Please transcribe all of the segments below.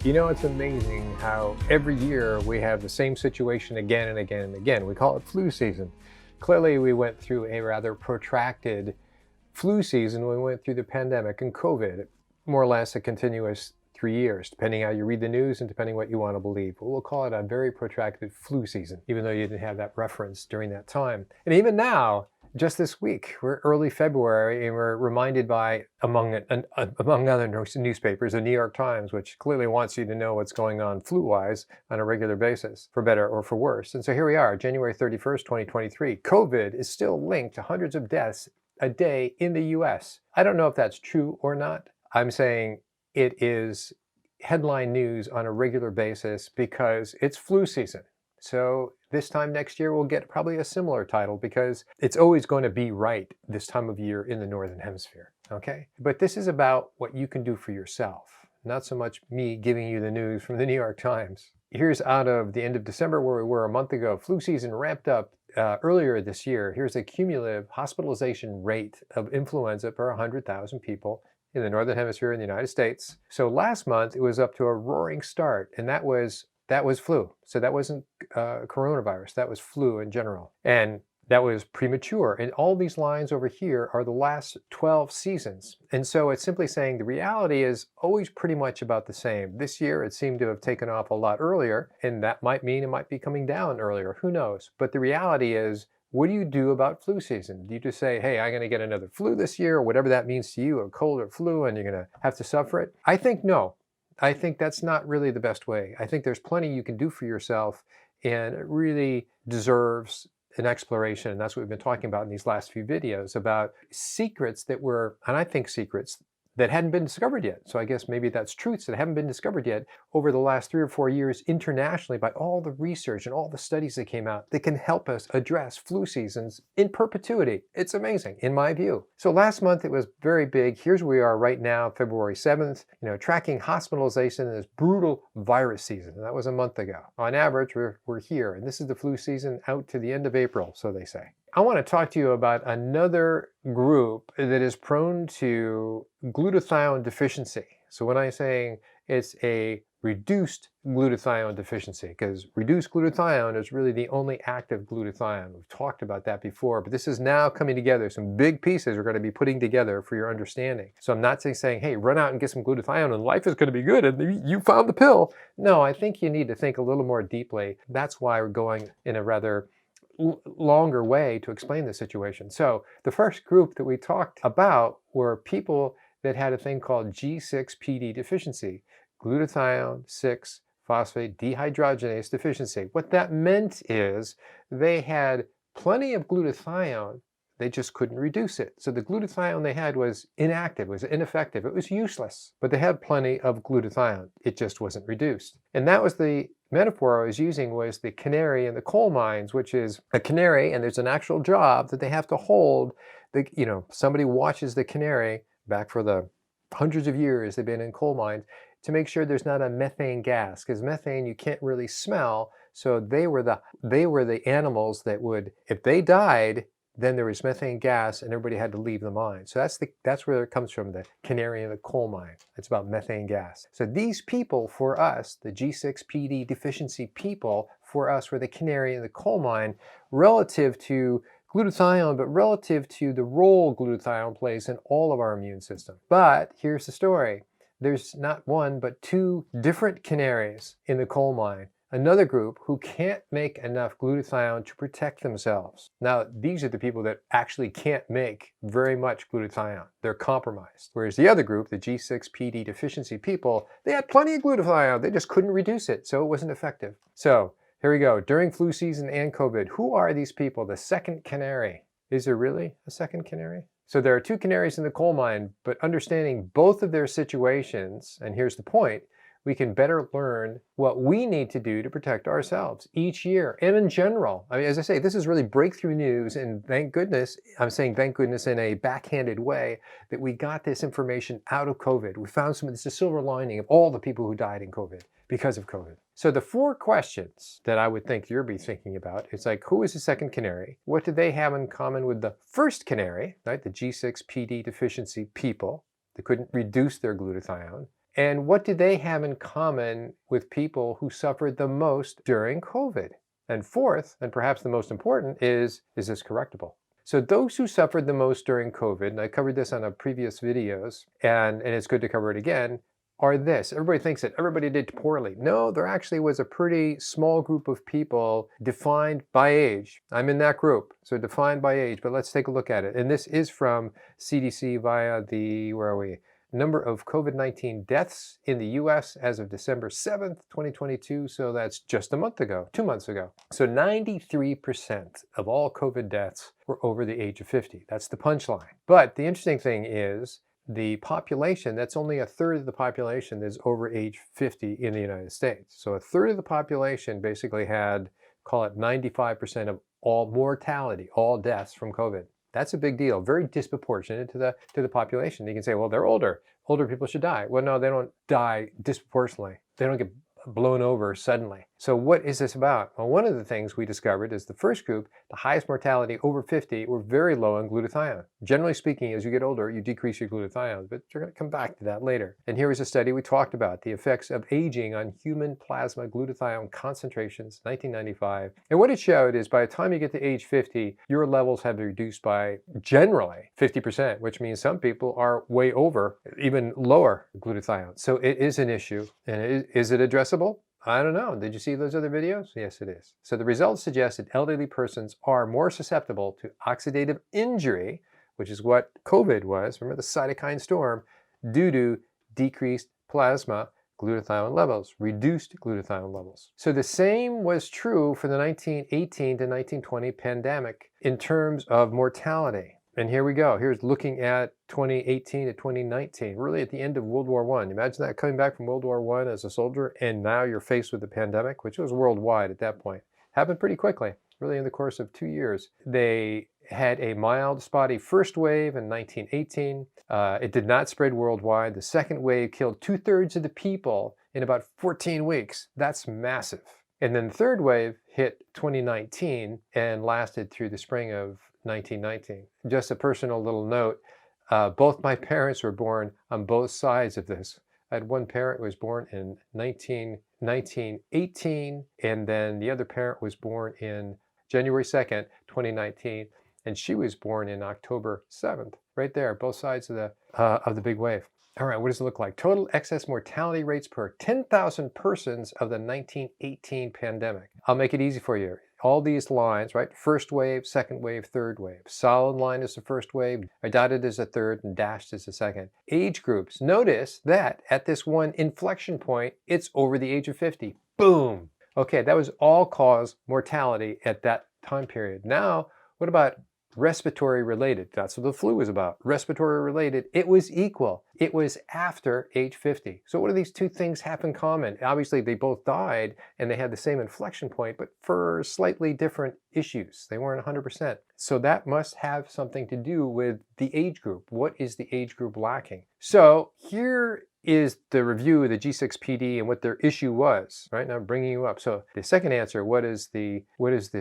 You know, it's amazing how every year we have the same situation again and again and again. We call it flu season. Clearly, we went through a rather protracted flu season when we went through the pandemic and COVID, more or less a continuous 3 years, depending how you read the news and depending what you want to believe. But we'll call it a very protracted flu season, even though you didn't have that reference during that time. And even now, just this week, we're early February, and we're reminded by, among other newspapers, the New York Times, which clearly wants you to know what's going on flu-wise on a regular basis, for better or for worse. And so here we are, January 31st, 2023. COVID is still linked to hundreds of deaths a day in the US. I don't know if that's true or not. I'm saying it is headline news on a regular basis because it's flu season. So this time next year, we'll get probably a similar title because it's always going to be right this time of year in the Northern Hemisphere, okay? But this is about what you can do for yourself, not so much me giving you the news from the New York Times. Here's out of the end of December where we were a month ago. Flu season ramped up earlier this year. Here's a cumulative hospitalization rate of influenza per 100,000 people in the Northern Hemisphere in the United States. So last month, it was up to a roaring start, and that was flu. So that wasn't coronavirus, that was flu in general. And that was premature. And all these lines over here are the last 12 seasons. And so it's simply saying the reality is always pretty much about the same. This year, it seemed to have taken off a lot earlier, and that might mean it might be coming down earlier. Who knows? But the reality is, what do you do about flu season? Do you just say, hey, I'm going to get another flu this year, or whatever that means to you, a cold or flu, and you're going to have to suffer it? I think no. I think that's not really the best way. I think there's plenty you can do for yourself, and it really deserves an exploration. And that's what we've been talking about in these last few videos, about secrets that were, and I think secrets that hadn't been discovered yet. So I guess maybe that's truths that haven't been discovered yet over the last 3 or 4 years internationally by all the research and all the studies that came out that can help us address flu seasons in perpetuity. It's amazing, in my view. So last month it was very big. Here's where we are right now, February 7th, tracking hospitalization in this brutal virus season. And that was a month ago. On average, we're here. And this is the flu season out to the end of April, so they say. I want to talk to you about another group that is prone to glutathione deficiency. So when I'm saying it's a reduced glutathione deficiency, because reduced glutathione is really the only active glutathione. We've talked about that before, but this is now coming together. Some big pieces we're going to be putting together for your understanding. So I'm not saying, hey, run out and get some glutathione and life is going to be good and you found the pill. No, I think you need to think a little more deeply. That's why we're going in a rather longer way to explain the situation. So the first group that we talked about were people that had a thing called G6PD deficiency, glutathione 6-phosphate dehydrogenase deficiency. What that meant is they had plenty of glutathione, they just couldn't reduce it. So the glutathione they had was inactive, was ineffective, it was useless, but they had plenty of glutathione. It just wasn't reduced. And that was the metaphor I was using, was the canary in the coal mines, which is a canary, and there's an actual job that they have to hold. Somebody watches the canary back for the hundreds of years they've been in coal mines to make sure there's not a methane gas, because methane you can't really smell. So they were the animals that would, if they died, then there was methane gas and everybody had to leave the mine. So that's where it comes from, the canary in the coal mine. It's about methane gas. So these people, for us, the G6PD deficiency people, for us, were the canary in the coal mine relative to glutathione, but relative to the role glutathione plays in all of our immune system. But here's the story. There's not one, but 2 different canaries in the coal mine. Another group who can't make enough glutathione to protect themselves. Now, these are the people that actually can't make very much glutathione. They're compromised. Whereas the other group, the G6PD deficiency people, they had plenty of glutathione. They just couldn't reduce it, so it wasn't effective. So here we go. During flu season and COVID, who are these people? The second canary. Is there really a second canary? So there are 2 canaries in the coal mine, but understanding both of their situations, and here's the point, we can better learn what we need to do to protect ourselves each year and in general. I mean, as I say, this is really breakthrough news, and thank goodness, I'm saying thank goodness in a backhanded way, that we got this information out of COVID. We found it's a silver lining of all the people who died in COVID because of COVID. So the 4 questions that I would think you'll be thinking about, it's like, who is the second canary? What do they have in common with the first canary, right? The G6PD deficiency people that couldn't reduce their glutathione. And what did they have in common with people who suffered the most during COVID? And fourth, and perhaps the most important, is this correctable? So those who suffered the most during COVID, and I covered this on a previous videos, and it's good to cover it again, are this. Everybody thinks that everybody did poorly. No, there actually was a pretty small group of people defined by age. I'm in that group, so defined by age, but let's take a look at it. And this is from CDC via the, where are we? Number of COVID-19 deaths in the US as of December 7th, 2022. So that's just a month ago, 2 months ago. So 93% of all COVID deaths were over the age of 50. That's the punchline. But the interesting thing is the population, that's only a third of the population that's over age 50 in the United States. So a third of the population basically had, call it 95% of all mortality, all deaths from COVID. That's a big deal, very disproportionate to the population. You can say, well, they're older. Older people should die. Well, no, they don't die disproportionately. They don't get blown over suddenly. So what is this about? Well, one of the things we discovered is the first group, the highest mortality over 50, were very low in glutathione. Generally speaking, as you get older, you decrease your glutathione, but you're going to come back to that later. And here is a study we talked about, the effects of aging on human plasma glutathione concentrations, 1995. And what it showed is by the time you get to age 50, your levels have reduced by generally 50%, which means some people are way over, even lower glutathione. So it is an issue. And is it addressable? I don't know. Did you see those other videos? Yes, it is. So the results suggest that elderly persons are more susceptible to oxidative injury, which is what COVID was, remember the cytokine storm, due to decreased plasma glutathione levels, reduced glutathione levels. So the same was true for the 1918 to 1920 pandemic in terms of mortality. And here we go. Here's looking at 2018 to 2019, really at the end of World War I. Imagine that, coming back from World War I as a soldier, and now you're faced with the pandemic, which was worldwide at that point. Happened pretty quickly, really in the course of 2 years. They had a mild, spotty first wave in 1918. It did not spread worldwide. The second wave killed 2/3 of the people in about 14 weeks. That's massive. And then the third wave hit 2019 and lasted through the spring of 1919. Just a personal little note, both my parents were born on both sides of this. I had one parent who was born in 1918, and then the other parent was born in January 2nd, 2019, and she was born in October 7th, right there, both sides of the big wave. All right, what does it look like? Total excess mortality rates per 10,000 persons of the 1918 pandemic. I'll make it easy for you. All these lines, right? First wave, second wave, third wave. Solid line is the first wave, dotted is the third, and dashed is the second. Age groups. Notice that at this one inflection point, it's over the age of 50. Boom. Okay, that was all-cause mortality at that time period. Now, what about respiratory related? That's what the flu was about. Respiratory related, it was equal. It was after age 50. So what do these two things have in common? Obviously, they both died and they had the same inflection point, but for slightly different issues. They weren't 100%. So that must have something to do with the age group. What is the age group lacking? So here is the review of the G6PD and what their issue was, right? Now I'm bringing you up. So the second answer, what is the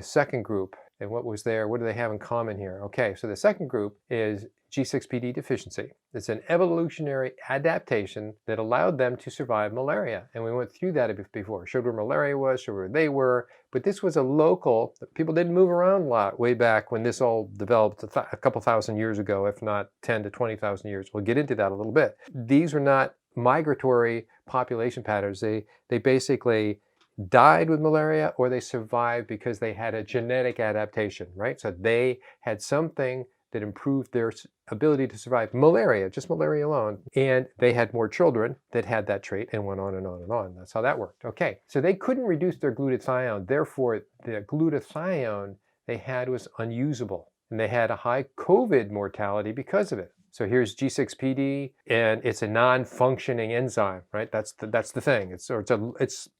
second group? And what was there? What do they have in common here? Okay, so the second group is G6PD deficiency. It's an evolutionary adaptation that allowed them to survive malaria. And we went through that a bit before. Showed where malaria was, showed where they were. But this was a local, people didn't move around a lot way back when this all developed a couple thousand years ago, if not 10 to 20,000 years. We'll get into that a little bit. These are not migratory population patterns. They basically died with malaria or they survived because they had a genetic adaptation, right? So they had something that improved their ability to survive malaria, just malaria alone. And they had more children that had that trait and went on and on and on. That's how that worked. Okay, so they couldn't reduce their glutathione. Therefore, the glutathione they had was unusable. And they had a high COVID mortality because of it. So here's G6PD, and it's a non-functioning enzyme, right? That's the thing. It's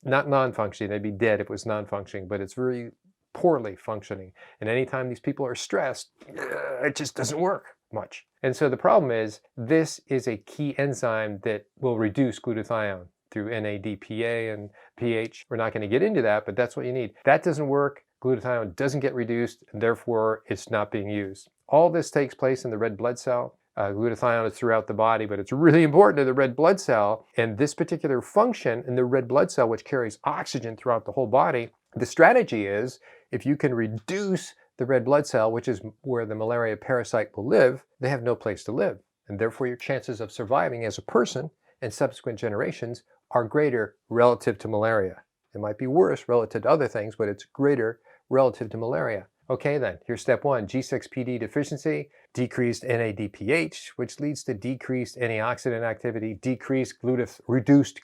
not non-functioning. They'd be dead if it was non-functioning, but it's very poorly functioning. And anytime these people are stressed, it just doesn't work much. And so the problem is, this is a key enzyme that will reduce glutathione through NADPA and pH. We're not going to get into that, but that's what you need. That doesn't work. Glutathione doesn't get reduced, and therefore it's not being used. All this takes place in the red blood cell. Glutathione is throughout the body, but it's really important to the red blood cell. And this particular function in the red blood cell, which carries oxygen throughout the whole body, the strategy is if you can reduce the red blood cell, which is where the malaria parasite will live, they have no place to live. And therefore your chances of surviving as a person and subsequent generations are greater relative to malaria. It might be worse relative to other things, but it's greater relative to malaria. Okay then, here's step one, G6PD deficiency, decreased NADPH, which leads to decreased antioxidant activity, reduced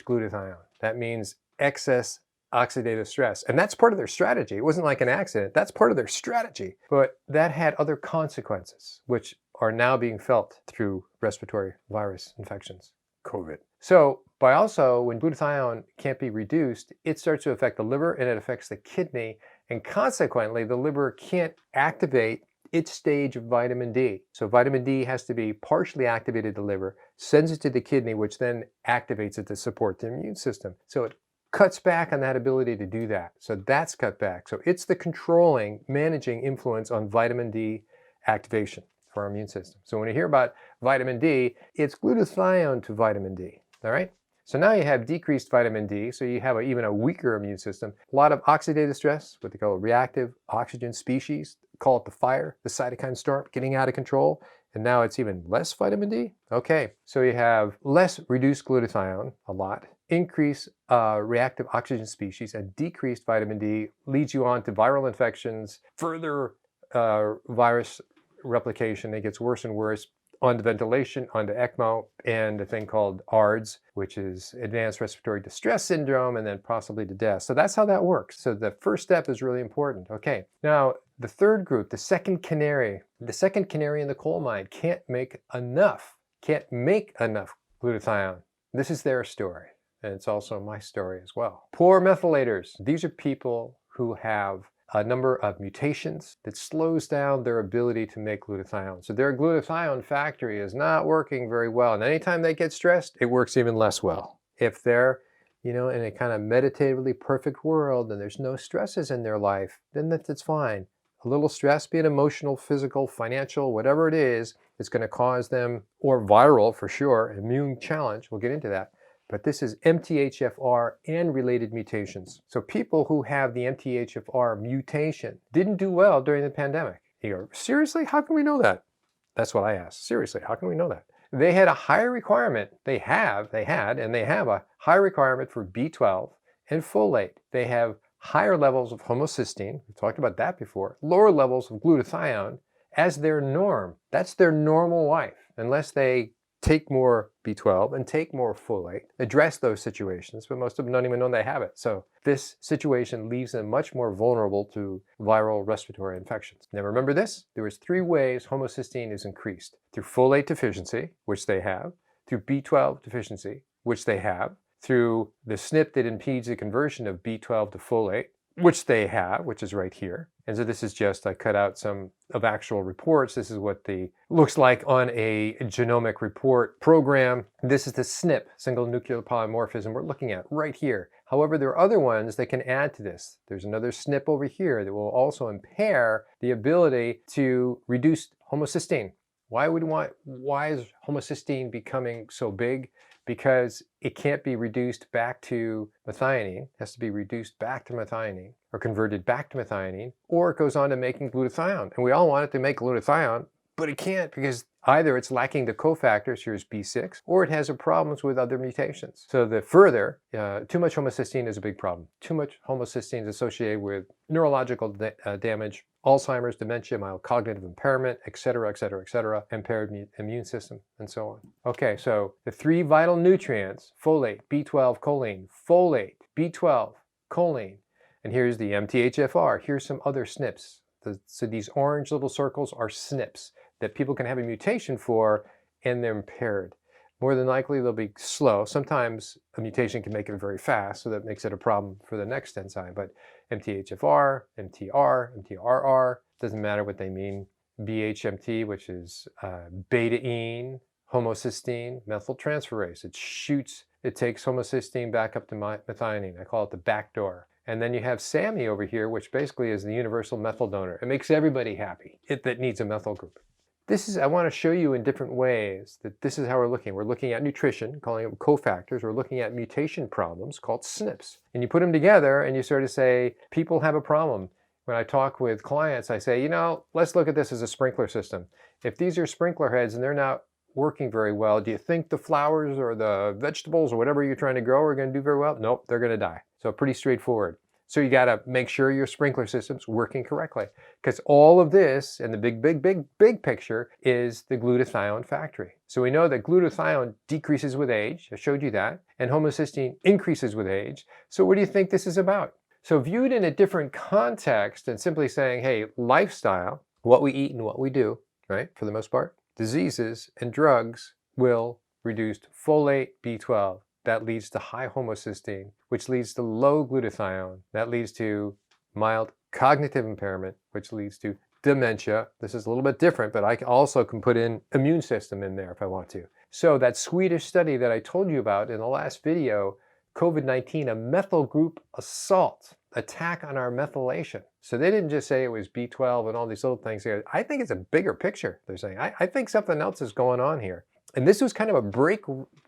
glutathione. That means excess oxidative stress. And that's part of their strategy. It wasn't like an accident. That's part of their strategy. But that had other consequences, which are now being felt through respiratory virus infections, COVID. So when glutathione can't be reduced, it starts to affect the liver and it affects the kidney. And consequently, the liver can't activate its stage of vitamin D. So vitamin D has to be partially activated in the liver, sends it to the kidney, which then activates it to support the immune system. So it cuts back on that ability to do that. So that's cut back. So it's the controlling, managing influence on vitamin D activation for our immune system. So when you hear about vitamin D, it's glutathione to vitamin D, all right? So now you have decreased vitamin D, so you have even a weaker immune system. A lot of oxidative stress, what they call reactive oxygen species, call it the fire, the cytokine storm, getting out of control. And now it's even less vitamin D. Okay, so you have less reduced glutathione, a lot, increased reactive oxygen species, and decreased vitamin D leads you on to viral infections, further virus replication. It gets worse and worse. Onto ventilation, onto ECMO, and a thing called ARDS, which is Advanced Respiratory Distress Syndrome, and then possibly to death. So that's how that works. So the first step is really important. Okay, now the third group, the second canary in the coal mine can't make enough glutathione. This is their story, and it's also my story as well. Poor methylators. These are people who have a number of mutations that slows down their ability to make glutathione. So their glutathione factory is not working very well. And anytime they get stressed, it works even less well. If they're, in a kind of meditatively perfect world and there's no stresses in their life, then that's fine. A little stress, be it emotional, physical, financial, whatever it is going to cause them, or viral for sure, immune challenge, we'll get into that. But this is MTHFR and related mutations. So people who have the MTHFR mutation didn't do well during the pandemic. You go, seriously? How can we know that? That's what I asked. Seriously, how can we know that? They had a higher requirement. They have a higher requirement for B12 and folate. They have higher levels of homocysteine. We talked about that before. Lower levels of glutathione as their norm. That's their normal life, unless they take more B12 and take more folate, address those situations, but most of them don't even know they have it. So this situation leaves them much more vulnerable to viral respiratory infections. Now remember this, there was 3 ways homocysteine is increased: through folate deficiency, which they have, through B12 deficiency, which they have, through the SNP that impedes the conversion of B12 to folate, which they have, which is right here. And so this is just, I cut out some of actual reports. This is what looks like on a genomic report program. This is the SNP, single nuclear polymorphism, we're looking at right here. However, there are other ones that can add to this. There's another SNP over here that will also impair the ability to reduce homocysteine. Why is homocysteine becoming so big? Because it can't be reduced back to methionine. It has to be reduced back to methionine, or converted back to methionine, or it goes on to making glutathione. And we all want it to make glutathione, but it can't, because either it's lacking the cofactors, here's B6, or it has problems with other mutations. So too much homocysteine is a big problem. Too much homocysteine is associated with neurological damage, Alzheimer's, dementia, mild cognitive impairment, etc., impaired immune system, and so on. Okay, so the 3 vital nutrients, folate, B12, choline, folate, B12, choline, and here's the MTHFR. Here's some other SNPs. So these orange little circles are SNPs that people can have a mutation for, and they're impaired. More than likely, they'll be slow. Sometimes a mutation can make it very fast, so that makes it a problem for the next enzyme. But MTHFR, MTR, MTRR, doesn't matter what they mean. BHMT, which is betaine, homocysteine, methyltransferase. It takes homocysteine back up to methionine. I call it the back door. And then you have SAMe over here, which basically is the universal methyl donor. It makes everybody happy that needs a methyl group. I want to show you in different ways that this is how we're looking. We're looking at nutrition, calling them cofactors. We're looking at mutation problems called SNPs. And you put them together and you sort of say, people have a problem. When I talk with clients, I say, let's look at this as a sprinkler system. If these are sprinkler heads and they're not working very well, do you think the flowers or the vegetables or whatever you're trying to grow are going to do very well? Nope, they're going to die. So pretty straightforward. So you got to make sure your sprinkler system's working correctly, because all of this and the big picture is the glutathione factory. So we know that glutathione decreases with age. I showed you that. And homocysteine increases with age. So what do you think this is about? So viewed in a different context than simply saying, hey, lifestyle, what we eat and what we do, right, for the most part, diseases and drugs will reduce folate, B12. That leads to high homocysteine, which leads to low glutathione. That leads to mild cognitive impairment, which leads to dementia. This is a little bit different, but I also can put in immune system in there if I want to. So that Swedish study that I told you about in the last video, COVID-19, a methyl group assault, attack on our methylation. So they didn't just say it was B12 and all these little things here. I think it's a bigger picture, they're saying. I think something else is going on here. And this was kind of a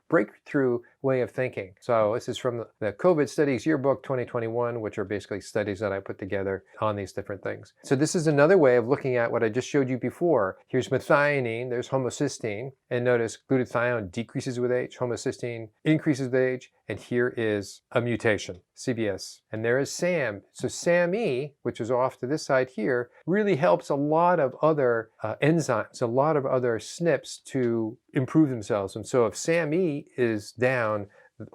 breakthrough way of thinking. So this is from the COVID Studies Yearbook 2021, which are basically studies that I put together on these different things. So this is another way of looking at what I just showed you before. Here's methionine, there's homocysteine, and notice glutathione decreases with age, homocysteine increases with age, and here is a mutation, CBS. And there is SAM. So SAMe, which is off to this side here, really helps a lot of other enzymes, a lot of other SNPs to improve themselves. And so if SAMe is down,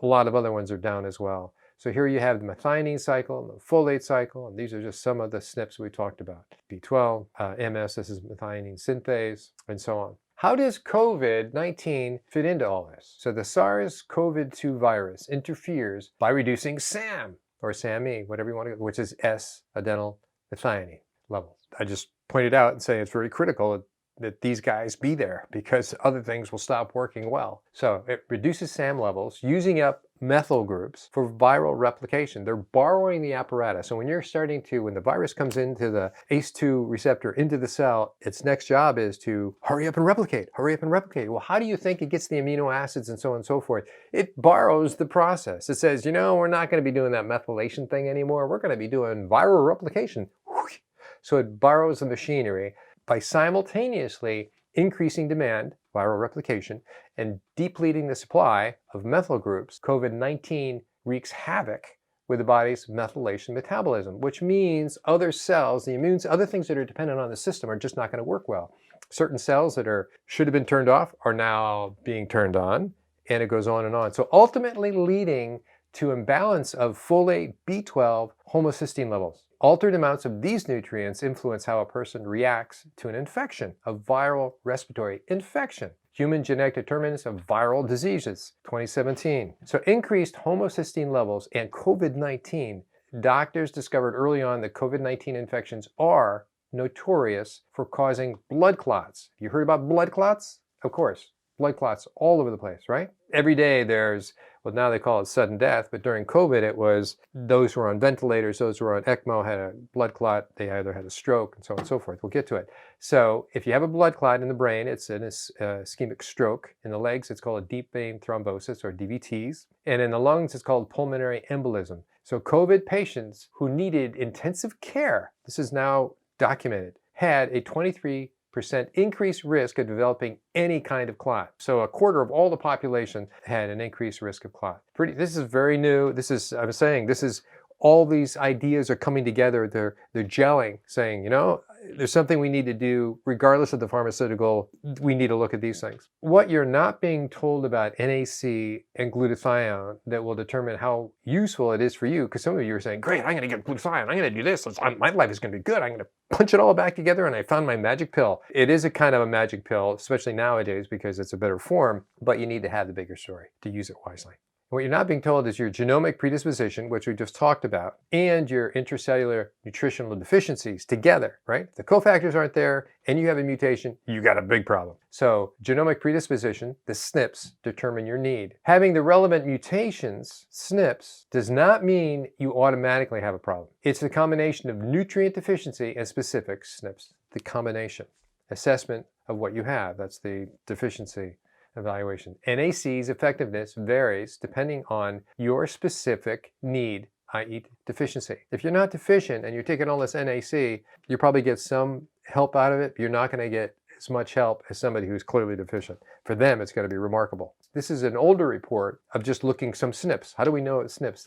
a lot of other ones are down as well. So here you have the methionine cycle and the folate cycle, and these are just some of the SNPs we talked about. B12, MS, this is methionine synthase, and so on. How does COVID-19 fit into all this? So the SARS-CoV-2 virus interferes by reducing SAM, or SAMe, whatever you want to, which is S-adenyl methionine levels. I just pointed out and say it's very critical that these guys be there because other things will stop working well. So it reduces SAM levels using up methyl groups for viral replication. They're borrowing the apparatus. So when the virus comes into the ACE2 receptor into the cell, its next job is to hurry up and replicate, hurry up and replicate. Well, how do you think it gets the amino acids and so on and so forth? It borrows the process. It says, we're not going to be doing that methylation thing anymore. We're going to be doing viral replication. So it borrows the machinery by simultaneously increasing demand, viral replication, and depleting the supply of methyl groups. COVID-19 wreaks havoc with the body's methylation metabolism, which means other cells, other things that are dependent on the system are just not going to work well. Certain cells that should have been turned off are now being turned on, and it goes on and on. So ultimately leading to imbalance of folate, B12, homocysteine levels. Altered amounts of these nutrients influence how a person reacts to an infection, a viral respiratory infection. Human Genetic Determinants of Viral Diseases, 2017. So increased homocysteine levels and COVID-19. Doctors discovered early on that COVID-19 infections are notorious for causing blood clots. You heard about blood clots? Of course. Blood clots all over the place, right? Every day now they call it sudden death, but during COVID it was those who were on ventilators, those who were on ECMO had a blood clot, they either had a stroke and so on and so forth. We'll get to it. So if you have a blood clot in the brain, it's an ischemic stroke. In the legs, it's called a deep vein thrombosis or DVTs. And in the lungs, it's called pulmonary embolism. So COVID patients who needed intensive care, this is now documented, had a 23% increased risk of developing any kind of clot. So a quarter of all the population had an increased risk of clot. This is very new. All these ideas are coming together. They're gelling, saying, there's something we need to do regardless of the pharmaceutical. We need to look at these things. What you're not being told about NAC and glutathione that will determine how useful it is for you, because some of you are saying, great, I'm going to get glutathione. I'm going to do this. My life is going to be good. I'm going to punch it all back together and I found my magic pill. It is a kind of a magic pill, especially nowadays because it's a better form, but you need to have the bigger story to use it wisely. What you're not being told is your genomic predisposition, which we just talked about, and your intracellular nutritional deficiencies together, right? If the cofactors aren't there and you have a mutation, you got a big problem. So genomic predisposition, the SNPs, determine your need. Having the relevant mutations, SNPs, does not mean you automatically have a problem. It's the combination of nutrient deficiency and specific SNPs, the combination. Assessment of what you have. That's the deficiency evaluation. NAC's effectiveness varies depending on your specific need, i.e. deficiency. If you're not deficient and you're taking all this NAC, you probably get some help out of it, but you're not going to get as much help as somebody who's clearly deficient. For them, it's going to be remarkable. This is an older report of just looking some SNPs. How do we know it's SNPs?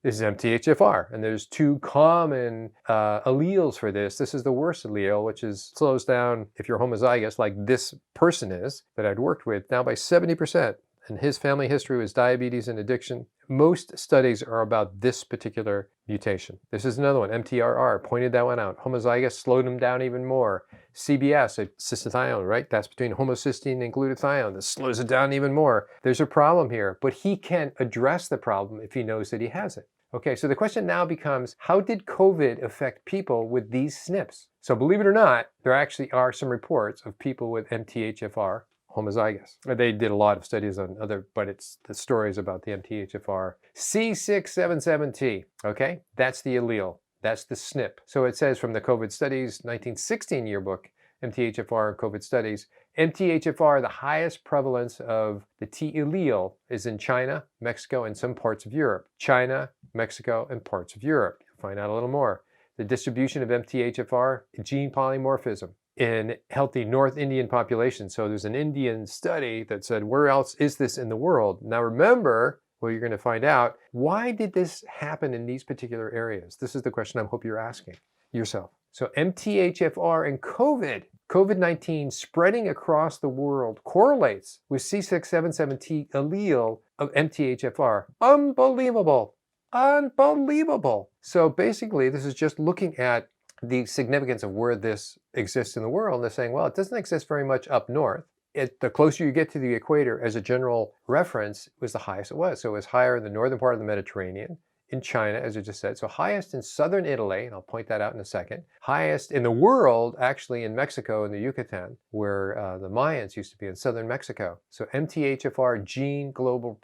This is MTHFR, and there's two common alleles for this. This is the worst allele, which slows down, if you're homozygous, like this person is, that I'd worked with, now by 70%. And his family history was diabetes and addiction. Most studies are about this particular mutation. This is another one, MTHFR, pointed that one out. Homozygous slowed him down even more. CBS, cystathione, right? That's between homocysteine and glutathione. This slows it down even more. There's a problem here, but he can address the problem if he knows that he has it. Okay, so the question now becomes, how did COVID affect people with these SNPs? So believe it or not, there actually are some reports of people with MTHFR homozygous. They did a lot of studies on but it's the stories about the MTHFR. C677T, okay? That's the allele. That's the SNP. So it says from the COVID studies, 1916 yearbook, MTHFR and COVID studies, MTHFR, the highest prevalence of the T allele is in China, Mexico, and some parts of Europe. China, Mexico, and parts of Europe. You'll find out a little more. The distribution of MTHFR, gene polymorphism in healthy North Indian populations. So there's an Indian study that said, where else is this in the world? Now remember, well, you're going to find out, why did this happen in these particular areas? This is the question I hope you're asking yourself. So MTHFR and COVID-19 spreading across the world correlates with C677T allele of MTHFR. Unbelievable. Unbelievable. So basically, this is just looking at the significance of where this exists in the world. And they're saying, well, it doesn't exist very much up north. The closer you get to the equator, as a general reference, was the highest it was. So it was higher in the northern part of the Mediterranean, in China, as I just said. So highest in southern Italy, and I'll point that out in a second. Highest in the world, actually, in Mexico, in the Yucatan, where the Mayans used to be, in southern Mexico. So MTHFR gene global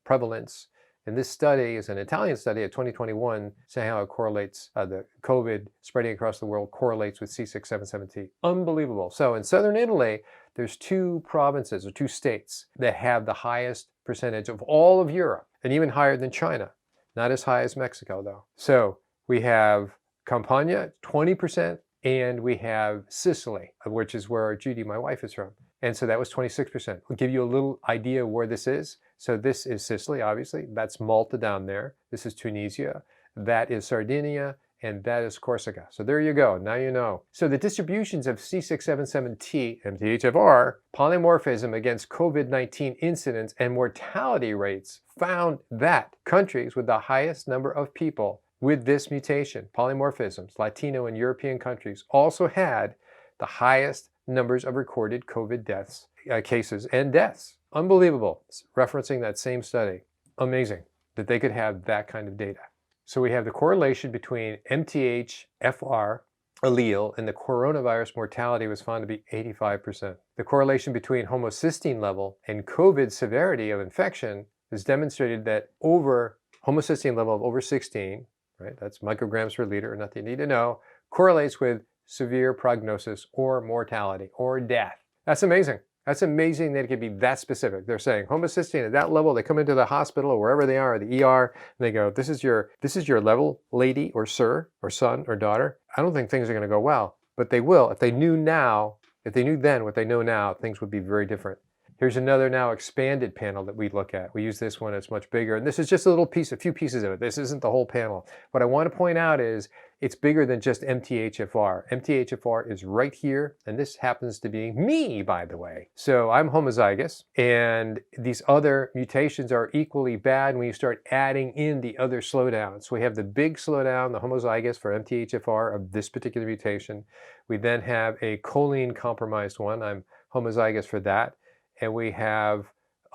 prevalence. And this study is an Italian study of 2021, saying how it correlates, the COVID spreading across the world correlates with C677T. Unbelievable. So in southern Italy, there's two provinces or two states that have the highest percentage of all of Europe, and even higher than China. Not as high as Mexico, though. So we have Campania, 20%, and we have Sicily, which is where Judi, my wife, is from. And so that was 26%. We'll give you a little idea of where this is. So this is Sicily, obviously. That's Malta down there. This is Tunisia. That is Sardinia. And that is Corsica. So there you go. Now you know. So the distributions of C677T, MTHFR, polymorphism against COVID-19 incidence and mortality rates found that countries with the highest number of people with this mutation, polymorphisms, Latino and European countries, also had the highest numbers of recorded COVID deaths, cases and deaths. Unbelievable. Referencing that same study. Amazing that they could have that kind of data. So we have the correlation between MTHFR allele and the coronavirus mortality was found to be 85%. The correlation between homocysteine level and COVID severity of infection is demonstrated that homocysteine level of over 16, right, that's micrograms per liter, nothing you need to know, correlates with severe prognosis or mortality or death. That's amazing. That's amazing that it can be that specific. They're saying homocysteine at that level, they come into the hospital or wherever they are, or the ER, and they go, this is your level, lady or sir or son or daughter. I don't think things are going to go well, but they will. If they knew then what they know now, things would be very different. Here's another now expanded panel that we look at. We use this one, it's much bigger. And this is just a few pieces of it. This isn't the whole panel. What I want to point out is it's bigger than just MTHFR. MTHFR is right here, and this happens to be me, by the way. So I'm homozygous, and these other mutations are equally bad when you start adding in the other slowdowns. So we have the big slowdown, the homozygous for MTHFR of this particular mutation. We then have a choline compromised one. I'm homozygous for that. And we have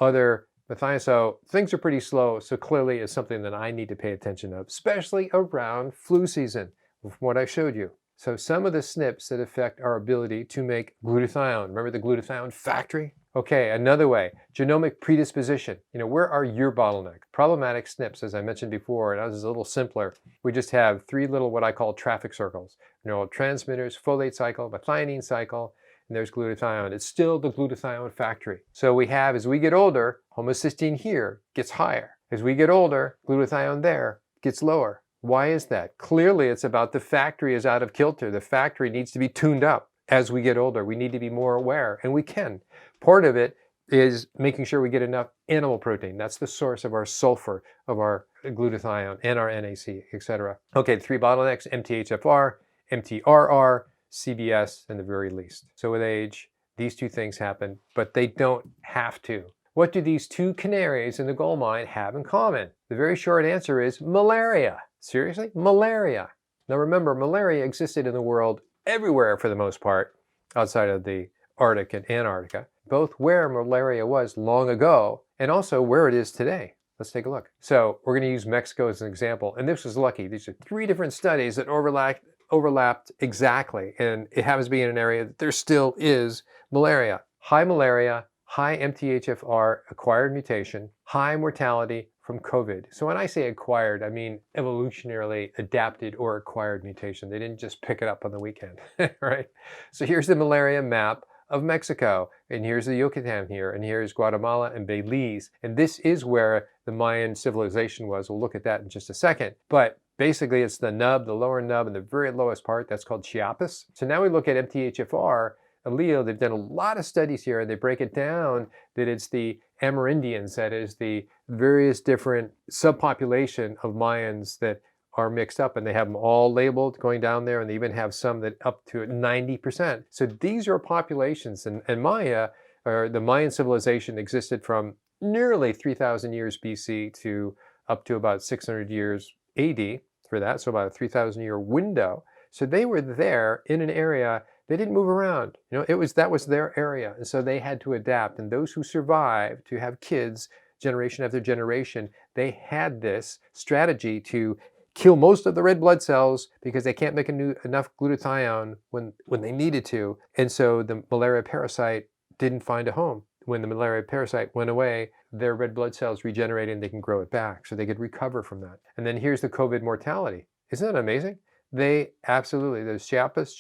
other methionine. So things are pretty slow. So clearly it's something that I need to pay attention to, especially around flu season, from what I showed you. So some of the SNPs that affect our ability to make glutathione. Remember the glutathione factory? Okay, another way, genomic predisposition. Where are your bottlenecks? Problematic SNPs, as I mentioned before, and ours is a little simpler. We just have three little what I call traffic circles. Neurotransmitters, folate cycle, methionine cycle, and there's glutathione. It's still the glutathione factory. So we have, as we get older, homocysteine here gets higher. As we get older, glutathione there gets lower. Why is that? Clearly, it's about the factory is out of kilter. The factory needs to be tuned up. As we get older, we need to be more aware, and we can. Part of it is making sure we get enough animal protein. That's the source of our sulfur, of our glutathione, and our NAC, etc. Okay, the three bottlenecks: MTHFR, MTRR, CBS, and the very least. So with age, these two things happen, but they don't have to. What do these two canaries in the gold mine have in common? The very short answer is malaria. Seriously? Malaria. Now remember, malaria existed in the world everywhere for the most part, outside of the Arctic and Antarctica, both where malaria was long ago and also where it is today. Let's take a look. So we're going to use Mexico as an example, and this was lucky. These are three different studies that overlapped exactly, and it happens to be in an area that there still is malaria, high MTHFR acquired mutation, high mortality from COVID. So when I say acquired, I mean evolutionarily adapted or acquired mutation. They didn't just pick it up on the weekend, right? So here's the malaria map of Mexico, and here's the Yucatan here, and here's Guatemala and Belize. And this is where the Mayan civilization was. We'll look at that in just a second. But basically, it's the nub, the lower nub, and the very lowest part. That's called Chiapas. So now we look at MTHFR allele. They've done a lot of studies here, and they break it down that it's the Amerindians, that is the various different subpopulation of Mayans that are mixed up, and they have them all labeled going down there, and they even have some that up to 90%. So these are populations, and Maya, or the Mayan civilization, existed from nearly 3,000 years BC to up to about 600 years AD for that, so about a 3,000 year window. So they were there in an area. They didn't move around. You know, that was their area, and so they had to adapt. And those who survived to have kids, generation after generation, they had this strategy to kill most of the red blood cells because they can't make enough glutathione when they needed to. And so the malaria parasite didn't find a home. When the malaria parasite went away, their red blood cells regenerated and they can grow it back, so they could recover from that. And then here's the COVID mortality. Isn't that amazing? They absolutely, there's Chiapas,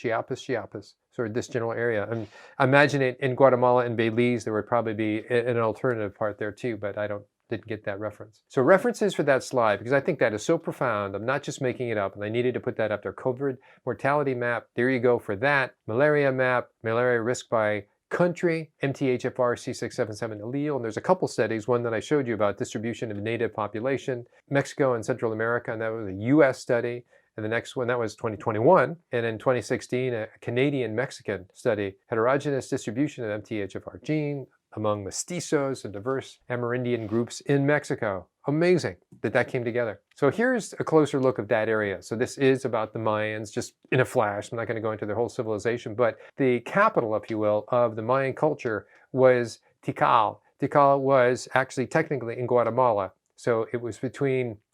sort of this general area. And I imagine it in Guatemala and Belize, there would probably be an alternative part there too, but I didn't get that reference. So references for that slide, because I think that is so profound. I'm not just making it up, and I needed to put that up there. COVID mortality map, there you go for that. Malaria map, malaria risk by country, MTHFR C677 allele, and there's a couple studies, one that I showed you about distribution of native population, Mexico and Central America, and that was a US study. And the next one, that was 2021. And in 2016, a Canadian-Mexican study, heterogeneous distribution of MTHFR gene among mestizos and diverse Amerindian groups in Mexico. Amazing that came together. So here's a closer look of that area. So this is about the Mayans, just in a flash. I'm not going to go into their whole civilization, but the capital, if you will, of the Mayan culture was Tikal. Tikal was actually technically in Guatemala. So it was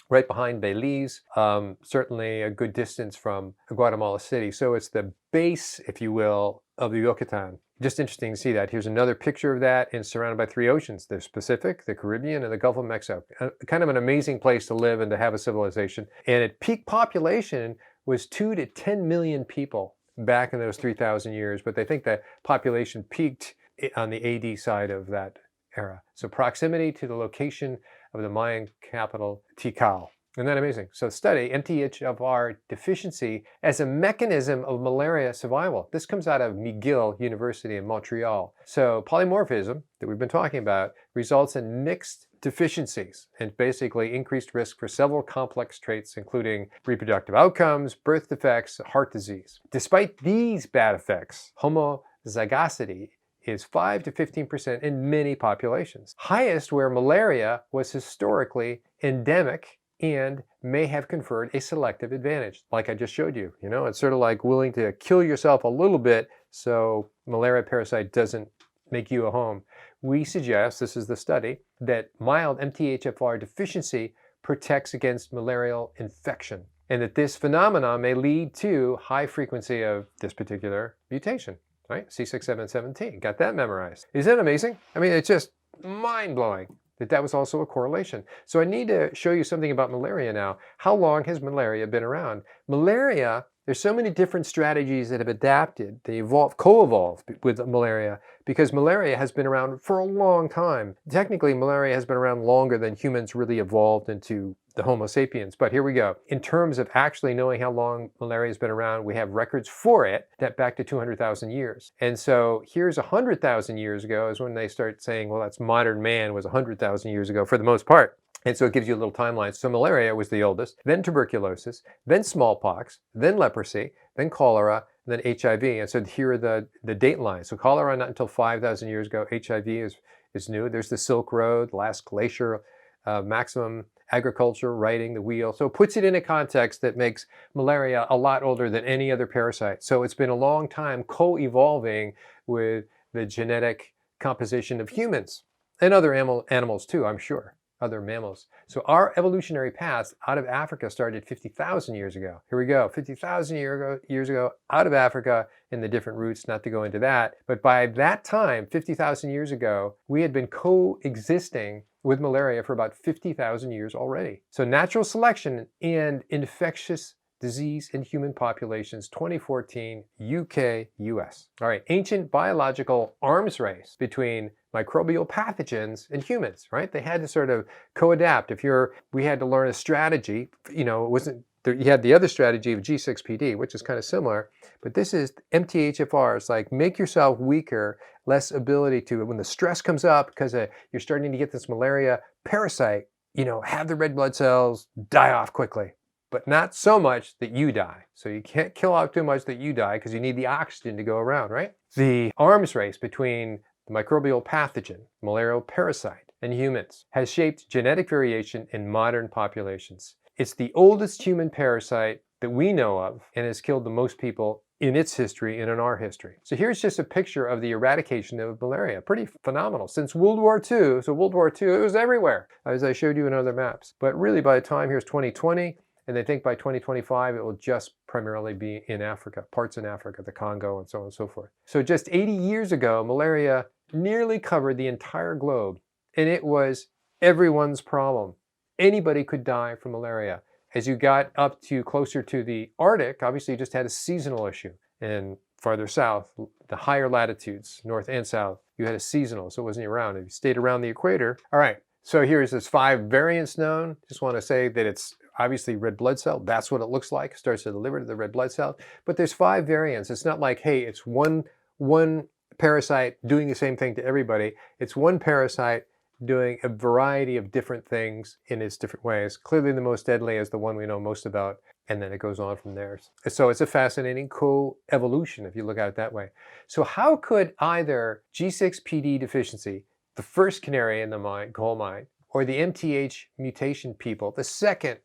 right behind Belize, certainly a good distance from Guatemala City. So it's the base, if you will, of the Yucatan. Just interesting to see that. Here's another picture of that, and surrounded by three oceans. The Pacific, the Caribbean, and the Gulf of Mexico. Kind of an amazing place to live and to have a civilization. And at peak population was 2 to 10 million people back in those 3,000 years, but they think the population peaked on the AD side of that era. So proximity to the location of the Mayan capital, Tikal. Isn't that amazing? So study MTHFR deficiency as a mechanism of malaria survival. This comes out of McGill University in Montreal. So polymorphism that we've been talking about results in mixed deficiencies and basically increased risk for several complex traits, including reproductive outcomes, birth defects, heart disease. Despite these bad effects, homozygosity is 5 to 15% in many populations. Highest where malaria was historically endemic and may have conferred a selective advantage, like I just showed you. You know, it's sort of like willing to kill yourself a little bit so malaria parasite doesn't make you a home. We suggest, this is the study, that mild MTHFR deficiency protects against malarial infection, and that this phenomenon may lead to high frequency of this particular mutation. Right? C677T. Got that memorized. Isn't that amazing? I mean, it's just mind-blowing that was also a correlation. So I need to show you something about malaria now. How long has malaria been around? Malaria There's so many different strategies that have adapted, they evolved, co-evolved with malaria, because malaria has been around for a long time. Technically, malaria has been around longer than humans really evolved into the Homo sapiens. But here we go. In terms of actually knowing how long malaria has been around, we have records for it that back to 200,000 years. And so here's 100,000 years ago is when they start saying, well, that's modern man was 100,000 years ago for the most part. And so it gives you a little timeline. So malaria was the oldest, then tuberculosis, then smallpox, then leprosy, then cholera, and then HIV. And so here are the date lines. So cholera not until 5,000 years ago. HIV is new. There's the Silk Road, last glacier, maximum agriculture, writing, the wheel. So it puts it in a context that makes malaria a lot older than any other parasite. So it's been a long time co-evolving with the genetic composition of humans and other animals too, I'm sure. Other mammals. So our evolutionary path out of Africa started 50,000 years ago. Here we go, 50,000 years ago, out of Africa in the different routes, not to go into that. But by that time, 50,000 years ago, we had been coexisting with malaria for about 50,000 years already. So natural selection and infectious disease in human populations, 2014, UK, US. All right, ancient biological arms race between microbial pathogens and humans, right? They had to sort of co-adapt. We had to learn a strategy, you know, you had the other strategy of G6PD, which is kind of similar, but this is MTHFR. It's like make yourself weaker, less ability to, when the stress comes up because you're starting to get this malaria parasite, you know, have the red blood cells die off quickly, but not so much that you die. So you can't kill off too much that you die because you need the oxygen to go around, right? The arms race between the microbial pathogen, malarial parasite, and humans has shaped genetic variation in modern populations. It's the oldest human parasite that we know of and has killed the most people in its history and in our history. So here's just a picture of the eradication of malaria. Pretty phenomenal. Since World War II, so World War II, it was everywhere, as I showed you in other maps. But really by the time here's 2020, and they think by 2025, it will just primarily be in Africa, parts in Africa, the Congo, and so on and so forth. So just 80 years ago, malaria nearly covered the entire globe, and it was everyone's problem. Anybody could die from malaria. As you got up to closer to the Arctic, obviously you just had a seasonal issue. And farther south, the higher latitudes, north and south, you had a seasonal, so it wasn't around. If you stayed around the equator, all right. So here's this 5 variants known. Just want to say that it's obviously red blood cell. That's what it looks like. It starts to the liver to the red blood cell. But there's 5 variants. It's not like, hey, it's one parasite doing the same thing to everybody. It's one parasite doing a variety of different things in its different ways. Clearly the most deadly is the one we know most about, and then it goes on from there. So it's a fascinating co-evolution if you look at it that way. So how could either G6PD deficiency, the first canary in the coal mine, or the MTH mutation people, the second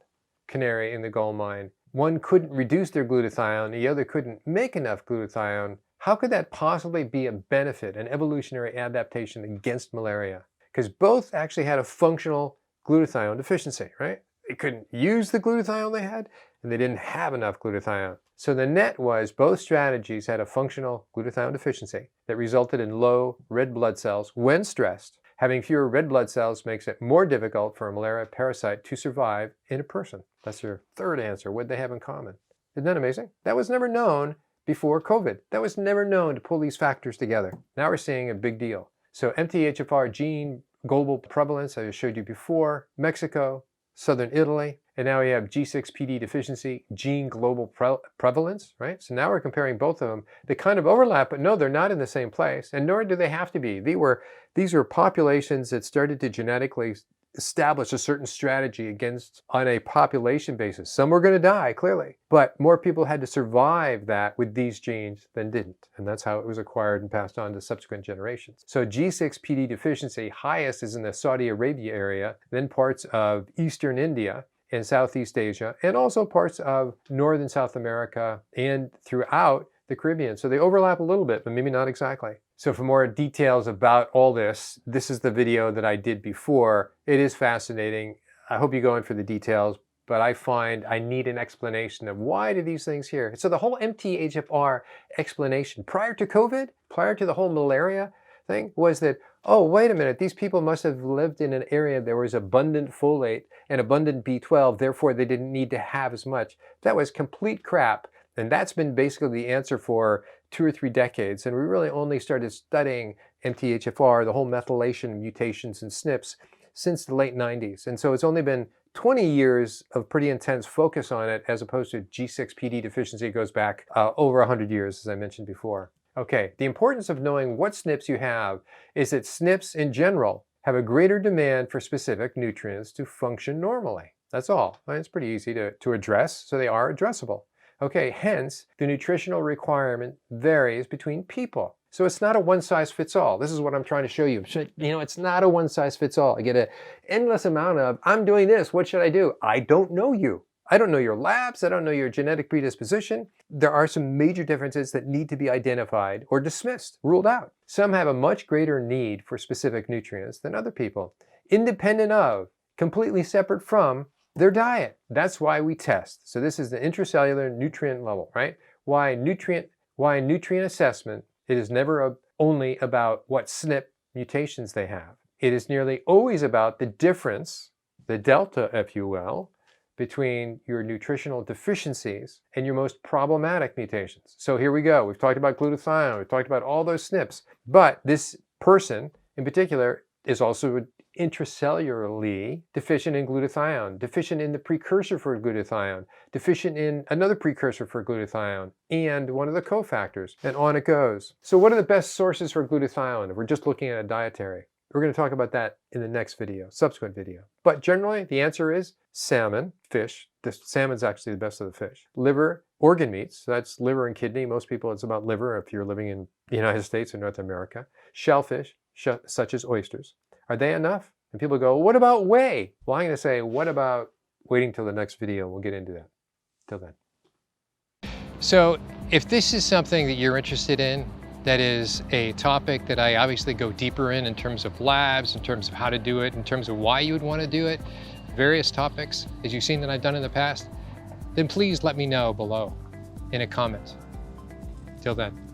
canary in the gold mine, one couldn't reduce their glutathione, the other couldn't make enough glutathione, how could that possibly be a benefit, an evolutionary adaptation against malaria? Because both actually had a functional glutathione deficiency, right? They couldn't use the glutathione they had, and they didn't have enough glutathione. So the net was both strategies had a functional glutathione deficiency that resulted in low red blood cells when stressed. Having fewer red blood cells makes it more difficult for a malaria parasite to survive in a person. That's your third answer. What they have in common. Isn't that amazing? That was never known before COVID. That was never known to pull these factors together. Now we're seeing a big deal. So MTHFR gene global prevalence, I showed you before, Mexico, southern Italy, and now we have G6PD deficiency gene global prevalence, right? So now we're comparing both of them. They kind of overlap, but no, they're not in the same place, and nor do they have to be. These were populations that started to genetically establish a certain strategy against on a population basis. Some were going to die, clearly, but more people had to survive that with these genes than didn't. And that's how it was acquired and passed on to subsequent generations. So G6PD deficiency, highest is in the Saudi Arabia area, then parts of Eastern India and Southeast Asia, and also parts of Northern South America and throughout the Caribbean. So they overlap a little bit, but maybe not exactly. So for more details about all this, this is the video that I did before. It is fascinating. I hope you go in for the details, but I find I need an explanation of why do these things here. So the whole MTHFR explanation prior to COVID, prior to the whole malaria thing, was that, oh, wait a minute, these people must have lived in an area there was abundant folate and abundant B12, therefore they didn't need to have as much. That was complete crap. And that's been basically the answer for 2 or 3 decades. And we really only started studying MTHFR, the whole methylation mutations and SNPs, since the late 90s. And so it's only been 20 years of pretty intense focus on it, as opposed to G6PD deficiency goes back over 100 years, as I mentioned before. Okay, the importance of knowing what SNPs you have is that SNPs in general have a greater demand for specific nutrients to function normally. That's all. It's pretty easy to address, so they are addressable. Okay, hence, the nutritional requirement varies between people. So it's not a one-size-fits-all. This is what I'm trying to show you. It's not a one-size-fits-all. I get an endless amount of, I'm doing this, what should I do? I don't know you. I don't know your labs. I don't know your genetic predisposition. There are some major differences that need to be identified or dismissed, ruled out. Some have a much greater need for specific nutrients than other people, independent of, completely separate from their diet. That's why we test. So this is the intracellular nutrient level, right? Why nutrient assessment, it is never only about what SNP mutations they have. It is nearly always about the difference, the delta, if you will, between your nutritional deficiencies and your most problematic mutations. So here we go. We've talked about glutathione. We've talked about all those SNPs. But this person in particular is also intracellularly deficient in glutathione, deficient in the precursor for glutathione, deficient in another precursor for glutathione, and one of the cofactors, and on it goes. So what are the best sources for glutathione if we're just looking at a dietary? We're going to talk about that in the next video, subsequent video. But generally, the answer is salmon, fish. Salmon's actually the best of the fish. Liver, organ meats, so that's liver and kidney. Most people, it's about liver if you're living in the United States or North America. Shellfish, such as oysters. Are they enough? And people go, what about whey? Well, I'm going to say, what about waiting till the next video? We'll get into that. Till then. So if this is something that you're interested in, that is a topic that I obviously go deeper in terms of labs, in terms of how to do it, in terms of why you would want to do it, various topics, as you've seen that I've done in the past, then please let me know below in a comment. Till then.